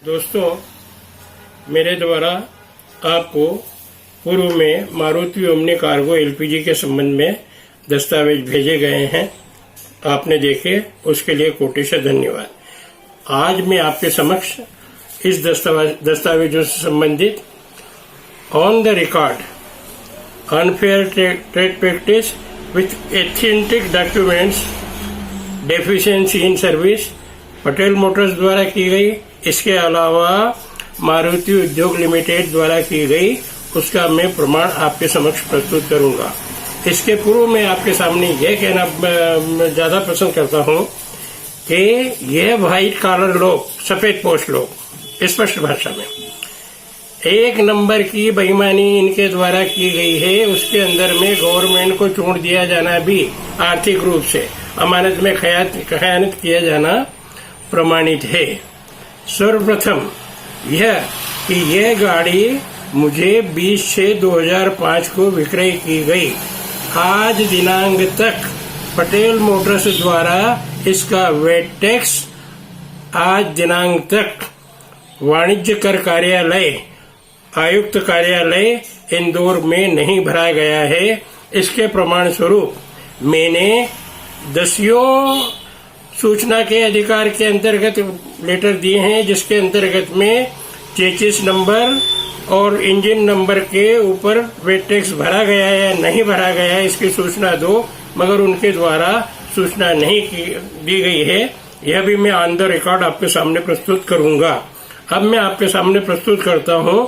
दोस्तों, मेरे द्वारा आपको पूर्व में मारुति ओमनी कार्गो एलपीजी के संबंध में दस्तावेज भेजे गए हैं। आपने देखे, उसके लिए कोटि से धन्यवाद। आज मैं आपके समक्ष इस दस्तावेजों से संबंधित on the record unfair trade practice with authentic documents deficiency in service Patel Motors द्वारा की गई, इसके अलावा मारुति उद्योग लिमिटेड द्वारा की गई, उसका मैं प्रमाण आपके समक्ष प्रस्तुत करूंगा। इसके पूर्व मैं आपके सामने यह कहना ज्यादा पसंद करता हूं कि यह व्हाइट कॉलर लोग, सफेद पोस्ट लोग, स्पष्ट भाषा में एक नंबर की बेईमानी इनके द्वारा की गई है। उसके अंदर में गवर्नमेंट को चूंट दिया जाना भी आर्थिक रूप से अमानत में खयानत किया जाना प्रमाणित है। सर्वप्रथम यह कि यह गाड़ी मुझे 20/6/2005 को विक्रय की गई। आज दिनांक तक पटेल मोटर्स द्वारा इसका वेट टैक्स आज दिनांक तक वाणिज्य कर कार्यालय, आयुक्त कार्यालय इंदौर में नहीं भरा गया है। इसके प्रमाण स्वरूप मैंने दसियों सूचना के अधिकार के अंतर्गत लेटर दिए हैं, जिसके अंतर्गत में चेसिस नंबर और इंजन नंबर के ऊपर वेट टैक्स भरा गया है या नहीं भरा गया है, इसकी सूचना दो, मगर उनके द्वारा सूचना नहीं दी गई है। यह भी मैं ऑन द रिकॉर्ड आपके सामने प्रस्तुत करूंगा। अब मैं आपके सामने प्रस्तुत करता हूं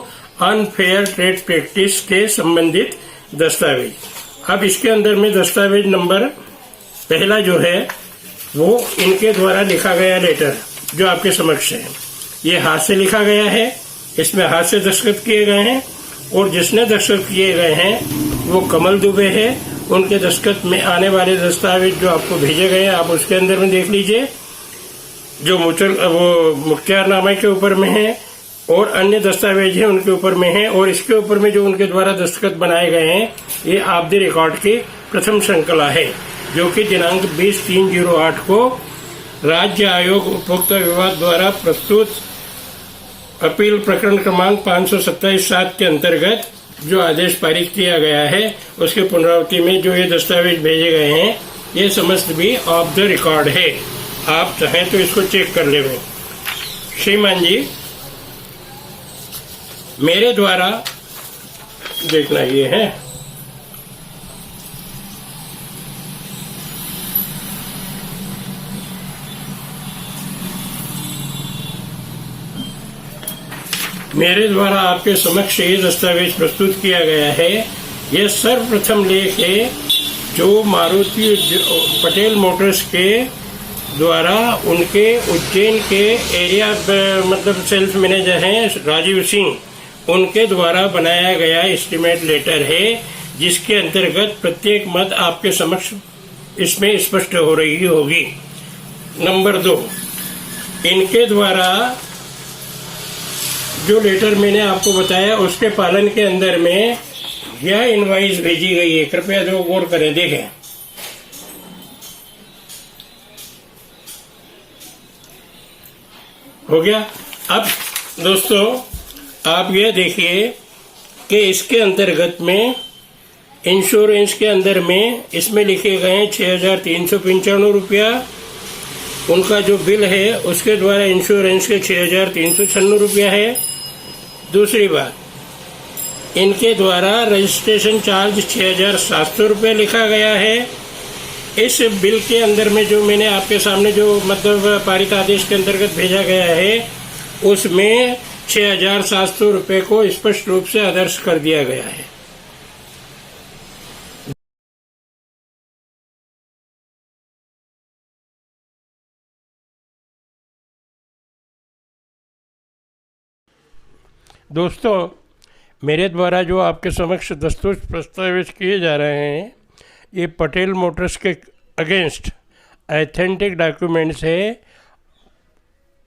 अनफेयर ट्रेड प्रैक्टिस के संबंधित दस्तावेज। अब इसके अंदर में दस्तावेज नंबर पहला जो है वो इनके द्वारा लिखा गया लेटर जो आपके समक्ष है। ये हाथ से लिखा गया है, इसमें हाथ से दस्तखत किए गए हैं, और जिसने दस्तखत किए गए हैं वो कमल दुबे है। उनके दस्तखत में आने वाले दस्तावेज जो आपको भेजे गए हैं, आप उसके अंदर में देख लीजिए, जो वो मुख्तियारनामे के ऊपर में है और अन्य दस्तावेज है उनके ऊपर में है, और इसके ऊपर में जो उनके द्वारा दस्तखत बनाए गए हैं, ये ऑफ द रिकॉर्ड की प्रथम श्रृंखला है, जो कि दिनांक 20/3/08 को राज्य आयोग उपभोक्ता विभाग द्वारा प्रस्तुत अपील प्रकरण क्रमांक 527/7 के अंतर्गत जो आदेश पारित किया गया है, उसके पुनरावृत्ति में जो ये दस्तावेज भेजे गए हैं, ये समस्त भी ऑफ द रिकॉर्ड है। आप चाहें तो इसको चेक कर लेंगे। श्रीमान जी, मेरे द्वारा देखना ये है, मेरे द्वारा आपके समक्ष ये दस्तावेज प्रस्तुत किया गया है। यह सर्वप्रथम लेख है जो मारुति पटेल मोटर्स के द्वारा उनके उज्जैन के एरिया मतलब सेल्स मैनेजर हैं राजीव सिंह, उनके द्वारा बनाया गया एस्टीमेट लेटर है, जिसके अंतर्गत प्रत्येक मत आपके समक्ष इसमें स्पष्ट हो रही होगी। नंबर 2, इनके द्वारा जो लेटर मैंने आपको बताया उसके पालन के अंदर में यह इनवाइस भेजी गई है। कृपया जो गौर करें, देखें। हो गया। अब दोस्तों, आप यह देखिए कि इसके अंतर्गत में इंश्योरेंस के अंदर में इसमें लिखे गए हैं 6,395 रुपया। उनका जो बिल है उसके द्वारा इंश्योरेंस के 6,396 रुपया है। दूसरी बात, इनके द्वारा रजिस्ट्रेशन चार्ज 6,700 रुपये लिखा गया है। इस बिल के अंदर में जो मैंने आपके सामने जो मतलब पारित आदेश के अंतर्गत भेजा गया है, उसमें 6,700 रुपये को स्पष्ट रूप से आदर्श कर दिया गया है। दोस्तों, मेरे द्वारा जो आपके समक्ष दस्तावेज किए जा रहे हैं, ये पटेल मोटर्स के अगेंस्ट एथेंटिक डॉक्यूमेंट्स है।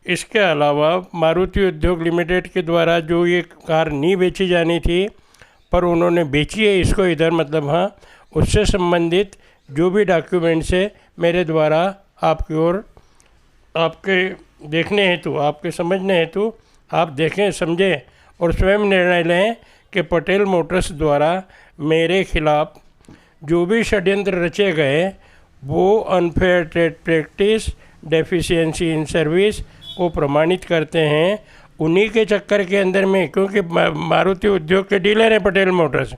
इसके अलावा मारुति उद्योग लिमिटेड के द्वारा जो ये कार नहीं बेची जानी थी पर उन्होंने बेची है, इसको इधर मतलब हाँ, उससे संबंधित जो भी डॉक्यूमेंट्स है मेरे द्वारा आपकी ओर आपके देखने हेतु, आपके समझने हेतु आप देखें, समझें और स्वयं निर्णय लें कि पटेल मोटर्स द्वारा मेरे खिलाफ जो भी षड्यंत्र रचे गए वो unfair trade practice, deficiency in service को प्रमाणित करते हैं। उन्हीं के चक्कर के अंदर में, क्योंकि मारुति उद्योग के डीलर हैं पटेल मोटर्स,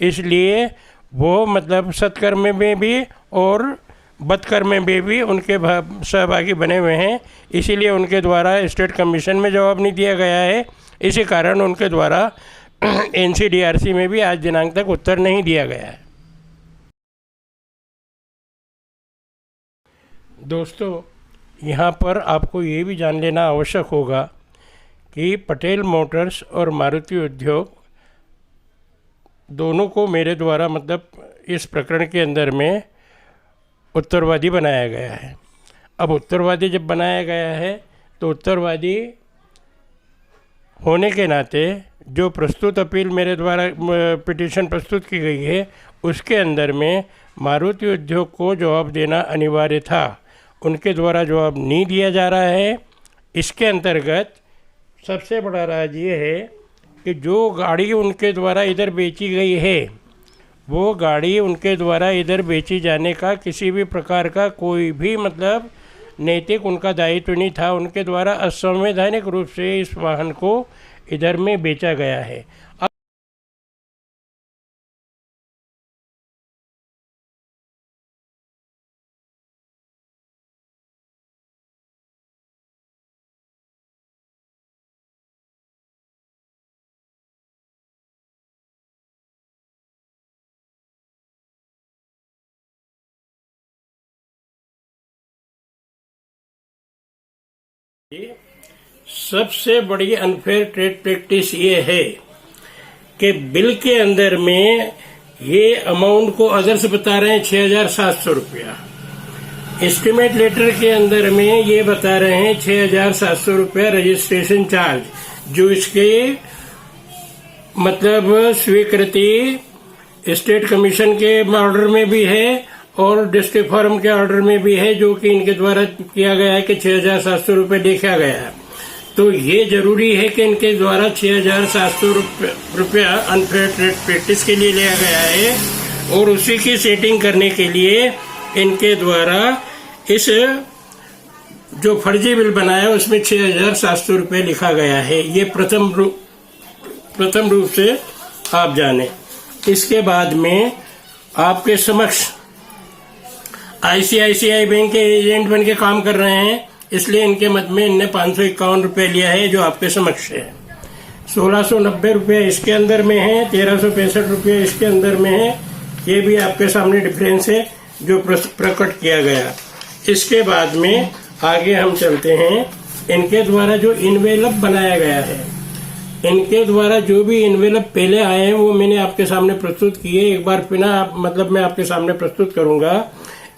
इसलिए वो मतलब सत्कर्म में भी और बदकर्म में भी उनके सहभागी बने हुए हैं। इसीलिए उनके द्वारा स्टेट कमीशन में जवाब नहीं दिया गया है। इसी कारण उनके द्वारा NCDRC में भी आज दिनांक तक उत्तर नहीं दिया गया है। दोस्तों, यहाँ पर आपको ये भी जान लेना आवश्यक होगा कि पटेल मोटर्स और मारुति उद्योग दोनों को मेरे द्वारा मतलब इस प्रकरण के अंदर में उत्तरवादी बनाया गया है। अब उत्तरवादी जब बनाया गया है तो उत्तरवादी होने के नाते जो प्रस्तुत अपील मेरे द्वारा पिटीशन प्रस्तुत की गई है उसके अंदर में मारुति उद्योग को जवाब देना अनिवार्य था। उनके द्वारा जवाब नहीं दिया जा रहा है। इसके अंतर्गत सबसे बड़ा राज ये है कि जो गाड़ी उनके द्वारा इधर बेची गई है वो गाड़ी उनके द्वारा इधर बेची जाने का किसी भी प्रकार का कोई भी मतलब नैतिक उनका दायित्व नहीं था। उनके द्वारा असंवैधानिक रूप से इस वाहन को इधर में बेचा गया है। सबसे बड़ी अनफेयर ट्रेड प्रैक्टिस ये है कि बिल के अंदर में ये अमाउंट को अदर्स बता रहे हैं 6,700 रुपया। एस्टिमेट लेटर के अंदर में ये बता रहे हैं 6,700 रुपया रजिस्ट्रेशन चार्ज, जो इसके मतलब स्वीकृति स्टेट कमीशन के ऑर्डर में भी है और डिस्ट्रिक्ट फॉरम के ऑर्डर में भी है, जो कि इनके द्वारा किया गया है कि 6,700 रुपये लिखा गया है। तो ये जरूरी है कि इनके द्वारा 6,700 रुपया अनफेयर ट्रेड प्रैक्टिस के लिए लिया गया है और उसी की सेटिंग करने के लिए इनके द्वारा इस जो फर्जी बिल बनाया उसमें 6,700 रुपये लिखा गया है। ये प्रथम रूप से आप जाने। इसके बाद में आपके समक्ष ICICI बैंक के एजेंट बन के काम कर रहे हैं, इसलिए इनके मत में इनने 551 रुपये लिया है, जो आपके समक्ष है। 1,690 रुपये इसके अंदर में है, 1,365 रुपये इसके अंदर में है। ये भी आपके सामने डिफरेंस है जो प्रकट किया गया। इसके बाद में आगे हम चलते हैं। इनके द्वारा जो इनवेलप बनाया गया है, इनके द्वारा जो भी इनवेलप पहले आए हैं वो मैंने आपके सामने प्रस्तुत किए। एक बार फिर मतलब मैं आपके सामने प्रस्तुत करूंगा।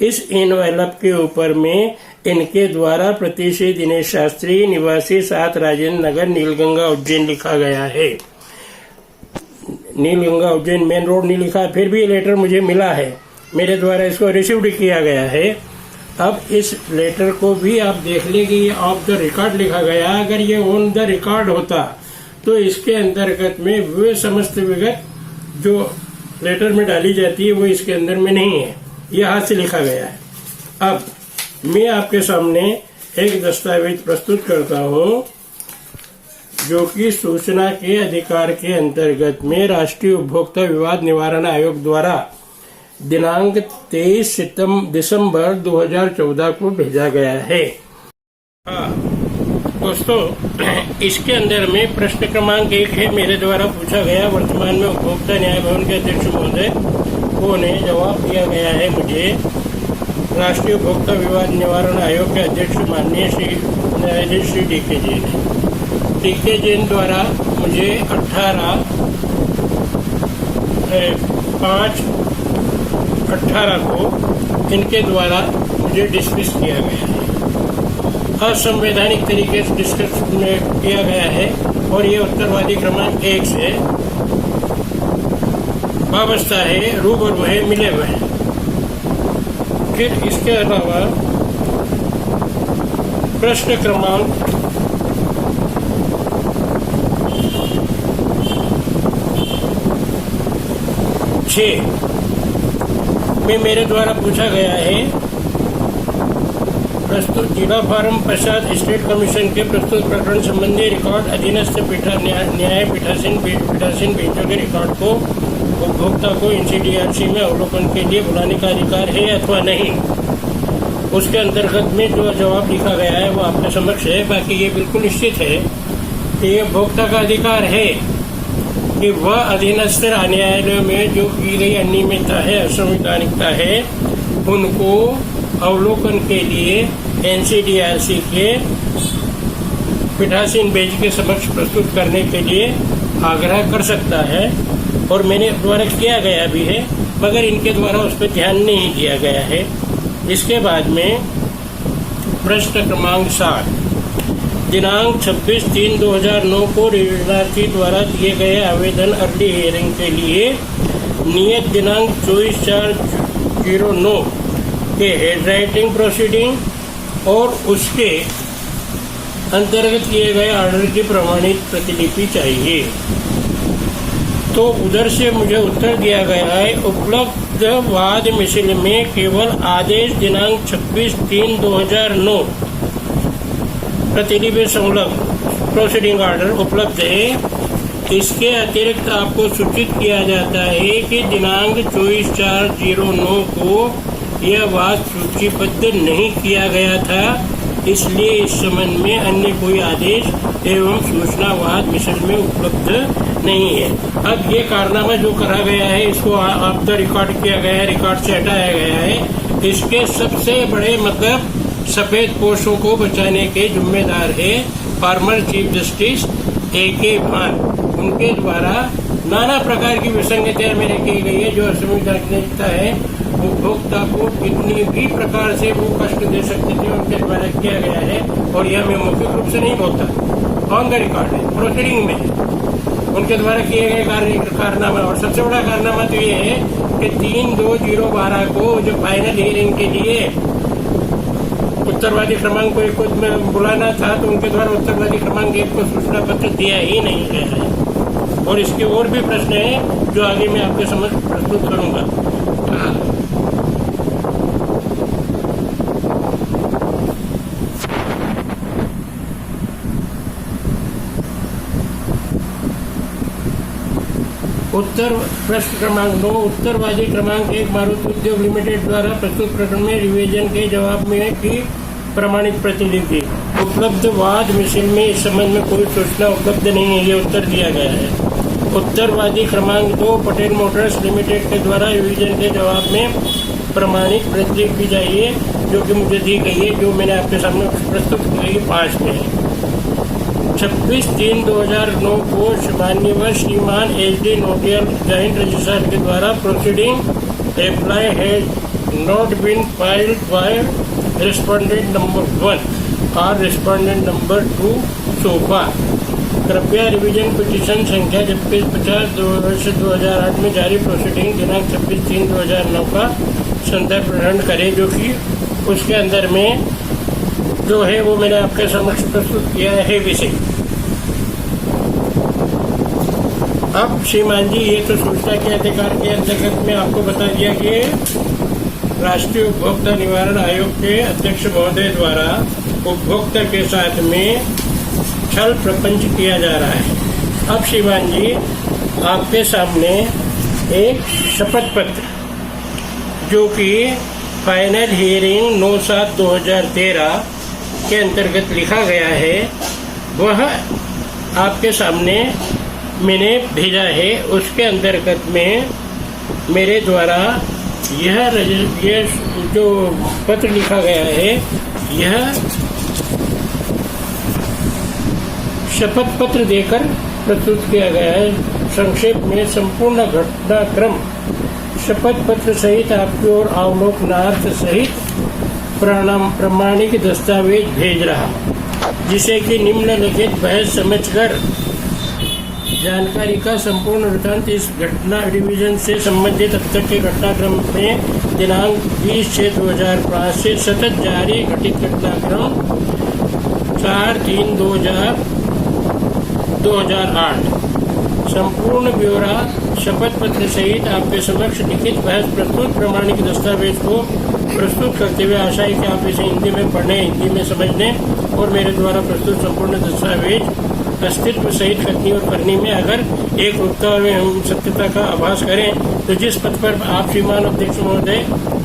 इस एनवेलप के ऊपर में इनके द्वारा प्रति दिनेश शास्त्री, निवासी 7 राजेंद्र नगर, नीलगंगा उज्जैन लिखा गया है। नीलगंगा उज्जैन मेन रोड नहीं लिखा है, फिर भी ये लेटर मुझे मिला है, मेरे द्वारा इसको रिसीव्ड किया गया है। अब इस लेटर को भी आप देख लें कि ये ऑफ द रिकॉर्ड लिखा गया। अगर ये ऑन द रिकॉर्ड होता तो इसके अंतर्गत में वे समस्त विगत जो लेटर में डाली जाती है वो इसके अंदर में नहीं है, ये हाथ से लिखा गया है। अब मैं आपके सामने एक दस्तावेज प्रस्तुत करता हूँ जो कि सूचना के अधिकार के अंतर्गत में राष्ट्रीय उपभोक्ता विवाद निवारण आयोग द्वारा दिनांक 23 दिसंबर 2014 को भेजा गया है। दोस्तों, इसके अंदर में प्रश्न क्रमांक 1 है, मेरे द्वारा पूछा गया वर्तमान में उपभोक्ता न्याय भवन के अध्यक्ष महोदय को ने जवाब दिया गया है मुझे राष्ट्रीय उपभोक्ता विवाद निवारण आयोग के अध्यक्ष माननीय श्री न्यायाधीश श्री DK जैन। DK जैन द्वारा मुझे 18/5/18 को इनके द्वारा मुझे डिसमिस किया गया है। असंवैधानिक तरीके से डिस्कस में किया गया है और ये उत्तरवादी क्रमांक 1 से वाबस्ता है, रूबरू है, मिले हुए हैं। फिर इसके अलावा प्रश्न क्रमांक 6 में मेरे द्वारा पूछा गया है, प्रस्तुत जिला फार्म पश्चात स्टेट कमीशन के प्रस्तुत प्रकरण संबंधी रिकॉर्ड अधीनस्थ न्याय पीठासीन बेंचों के रिकॉर्ड को उपभोक्ता को एनसीडीआरसी में अवलोकन के लिए बुलाने का अधिकार है अथवा नहीं। उसके अंतर्गत में जो जवाब लिखा गया है वो आपके समक्ष है। बाकी ये बिल्कुल निश्चित है कि ये उपभोक्ता का अधिकार है कि वह अधीनस्थ न्यायालयों में जो की गई अनियमितता है, असंवैधानिकता है, उनको अवलोकन के लिए एनसीडीआरसी के पीठासीन बेंच के समक्ष प्रस्तुत करने के लिए आग्रह कर सकता है और मैंने द्वारा किया गया भी है, मगर इनके द्वारा उस पर ध्यान नहीं दिया गया है। इसके बाद में प्रश्न क्रमांक 7, दिनांक 26/3/2009 को रिजर्वार्थी द्वारा दिए गए आवेदन अर्ली हियरिंग के लिए नियत दिनांक 24/4/09 के हेडराइटिंग प्रोसीडिंग और उसके अंतर्गत किए गए ऑर्डर की प्रमाणित प्रतिलिपि चाहिए। तो उधर से मुझे उत्तर दिया गया है, उपलब्ध वाद मिसल में केवल आदेश दिनांक 26/3/2009 प्रतिलिपि संलग्न प्रोसीडिंग ऑर्डर उपलब्ध है। इसके अतिरिक्त आपको सूचित किया जाता है कि दिनांक 24/4/09 को यह वाद सूचीबद्ध नहीं किया गया था, इसलिए इस संबंध में अन्य कोई आदेश एवं सूचना वाद मिसल में उपलब्ध नहीं है। अब ये कारनामा जो करा गया है इसको आप तो रिकॉर्ड किया गया है, रिकॉर्ड से हटाया गया है। इसके सबसे बड़े मतलब सफेद पोशों को बचाने के जिम्मेदार है फॉर्मर चीफ जस्टिस A.K. भान। उनके द्वारा नाना प्रकार की विसंगतियां मेरे की गई है, जो असंवैधानिकता है, उपभोक्ता को कितनी भी प्रकार से वो कष्ट दे सकते थे, उनके द्वारा किया गया है। और यह मैं मौखिक रूप से नहीं बोलता, ऑन द रिकॉर्ड है, प्रोसीडिंग में उनके द्वारा किए गए कारनामा। और सबसे बड़ा कारनामा तो ये है कि 3/2/012 को जो फाइनल हियरिंग के लिए उत्तरवादी क्रमांक को एक में बुलाना था, तो उनके द्वारा उत्तरवादी क्रमांक 1 को सूचना पत्र दिया ही नहीं गया है। और इसके और भी प्रश्न हैं जो आगे मैं आपके समक्ष प्रस्तुत करूंगा। उत्तर प्रश्न क्रमांक 9, उत्तरवादी क्रमांक 1 मारुति उद्योग लिमिटेड द्वारा प्रस्तुत प्रकरण में रिवीजन के जवाब में की प्रमाणित प्रतिलिपि उपलब्ध वाद मिसल में इस संबंध में कोई सूचना उपलब्ध नहीं है, ये उत्तर दिया गया है। उत्तरवादी क्रमांक 2 पटेल मोटर्स लिमिटेड के द्वारा रिवीजन के जवाब में प्रमाणित प्रतिलिपि चाहिए, जो कि मुझे दी गई है, जो मैंने आपके सामने प्रस्तुत की गई 5 में। 26/3/2009 को माननीय श्रीमान HD नोटियल जॉइंट रजिस्ट्रार के द्वारा proceeding apply has not been filed by respondent number 1 और रिस्पोंडेंट नंबर 2 सो फार। कृपया रिवीजन पिटीशन संख्या 26/50/2008 में जारी प्रोसीडिंग दिनांक 26/3/2009 का संदर्भ ग्रहण करें, जो कि उसके अंदर में जो है वो मैंने आपके समक्ष प्रस्तुत किया है विषय। अब श्रीमान जी, ये तो सूचना के अधिकार के अंतर्गत में आपको बता दिया कि राष्ट्रीय उपभोक्ता निवारण आयोग के अध्यक्ष महोदय द्वारा उपभोक्ता के साथ में छल प्रपंच किया जा रहा है। अब श्रीमान जी, आपके सामने एक शपथ पत्र जो कि फाइनल हियरिंग 9/7/2013 के अंतर्गत लिखा गया है, वह आपके सामने मैंने भेजा है। उसके अंतर्गत में मेरे द्वारा यह जो पत्र लिखा गया है, यह शपथ पत्र देकर प्रस्तुत किया गया है। संक्षेप में संपूर्ण घटनाक्रम शपथ पत्र सहित आपकी ओर अवलोकनार्थ सहित प्रमाणिक दस्तावेज भेज रहा, जिसे कि निम्नलिखित बहस समझकर जानकारी का संपूर्ण वृत्तांत इस घटना डिवीजन से संबंधित अब तक के घटनाक्रम में दिनांक 20/6/2005 से सतत जारी घटित घटनाक्रम 4/3/2008 संपूर्ण ब्यौरा शपथ पत्र सहित आपके समक्ष लिखित बहस प्रस्तुत प्रमाणिक दस्तावेज को प्रस्तुत करते हुए आशा है कि आप इसे हिंदी में पढ़ने, हिंदी में समझने और मेरे द्वारा प्रस्तुत संपूर्ण दस्तावेज अस्तित्व सहित कथनी और करनी में अगर एक रूपता एवं सत्यता का आभास करें तो जिस पद पर आप श्रीमान अध्यक्ष महोदय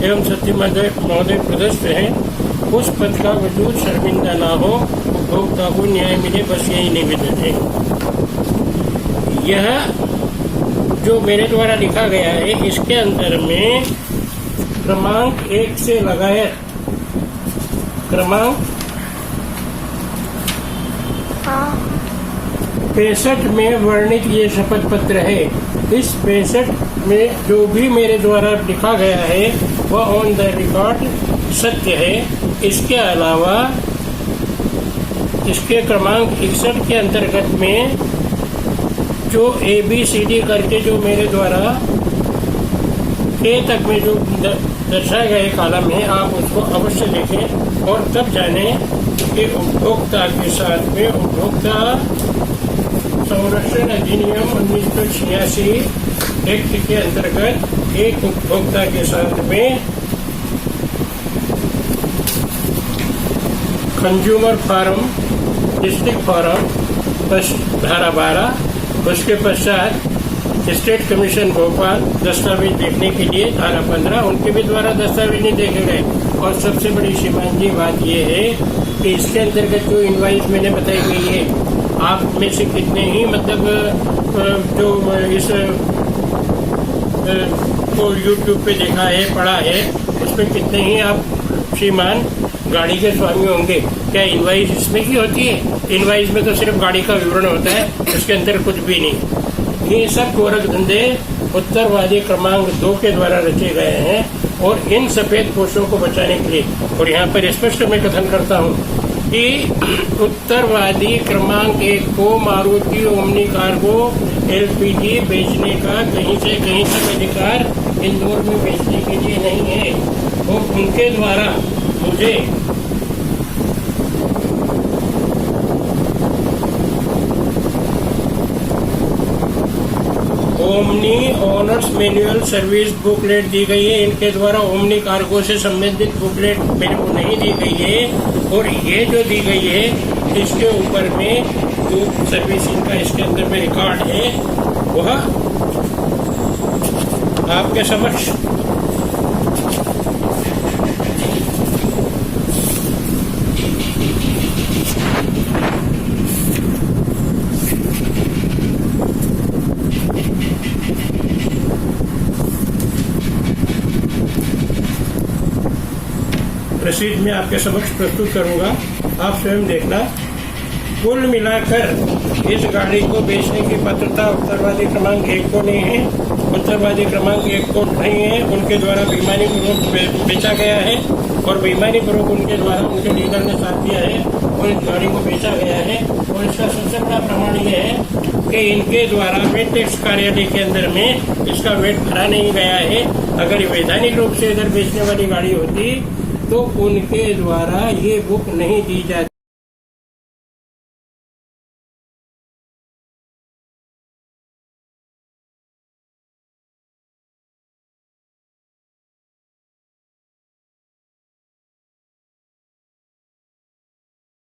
एवं सत्य महोदय पदस्थ हैं उस पद का वजूद शर्मिंदा ना हो, उपभोक्ता को न्याय मिले, बस यही निवेदन है। यह जो मेरे द्वारा लिखा गया है इसके अंदर में क्रमांक 1 से लगाए क्रमांक 65 में वर्णित ये शपथ पत्र है। इस 65 में जो भी मेरे द्वारा लिखा गया है वह ऑन द रिकॉर्ड सत्य है। इसके अलावा इसके क्रमांक 61 के अंतर्गत में जो ABCD करके जो मेरे द्वारा A तक में जो दर्शाए गए कॉलम है आप उसको अवश्य देखें और तब जाने कि उपभोक्ता के साथ में उपभोक्ता संरक्षण अधिनियम 1986 एक्ट के अंतर्गत एक उपभोक्ता के साथ में कंज्यूमर फॉरम, डिस्ट्रिक्ट फॉरम धारा 12, उसके पश्चात स्टेट कमीशन भोपाल दस्तावेज देखने के लिए धारा 15 उनके भी द्वारा दस्तावेज नहीं देखे गए। और सबसे बड़ी श्रीमान जी बात यह है कि इसके अंतर्गत जो इनवाइस मैंने बताई गई है आप में से कितने ही मतलब जो इस को यूट्यूब पे देखा है, पढ़ा है, उसमें कितने ही आप श्रीमान गाड़ी के स्वामी होंगे। क्या इनवाइस इसमें की होती है? इनवाइस में तो सिर्फ गाड़ी का विवरण होता है, इसके अंदर कुछ भी नहीं। ये सब गोरख धंधे उत्तरवादी क्रमांक 2 के द्वारा रचे गए हैं और इन सफेद पोषों को बचाने के लिए। और यहाँ पर स्पष्ट मैं कथन करता हूँ कि उत्तरवादी क्रमांक 1 को मारुति ओमनी कार्गो LPG बेचने का कहीं से कहीं तक अधिकार इंदौर में बेचने के लिए नहीं है। और उनके द्वारा मुझे Omni owners manual service booklet दी गई है। इनके द्वारा ओमनी कार्गो से संबंधित बुकलेट मेरे को नहीं दी गई है। और ये जो दी गई है इसके ऊपर में जो सर्विसिंग का इसके अंदर में रिकॉर्ड है वह आपके समक्ष रसीद में आपके समक्ष प्रस्तुत करूंगा, आप स्वयं देखना। कुल मिलाकर इस गाड़ी को बेचने की पात्रता उत्तरवादी क्रमांक 1 को नहीं है, उत्तरवादी क्रमांक 1 को नहीं है। उनके द्वारा बेईमानी पूर्वक बेचा गया है और बेईमानी पूर्वक उनके द्वारा उनके डीलर ने साथ दिया है और इस गाड़ी को बेचा गया है। और इसका सबसे बड़ा प्रमाण यह है कि इनके द्वारा वेट टैक्स कार्यालय के अंदर में इसका वेट भरा नहीं गया है। अगर ये वैधानिक रूप से इधर बेचने वाली गाड़ी होती तो उनके द्वारा ये बुक नहीं दी जाती।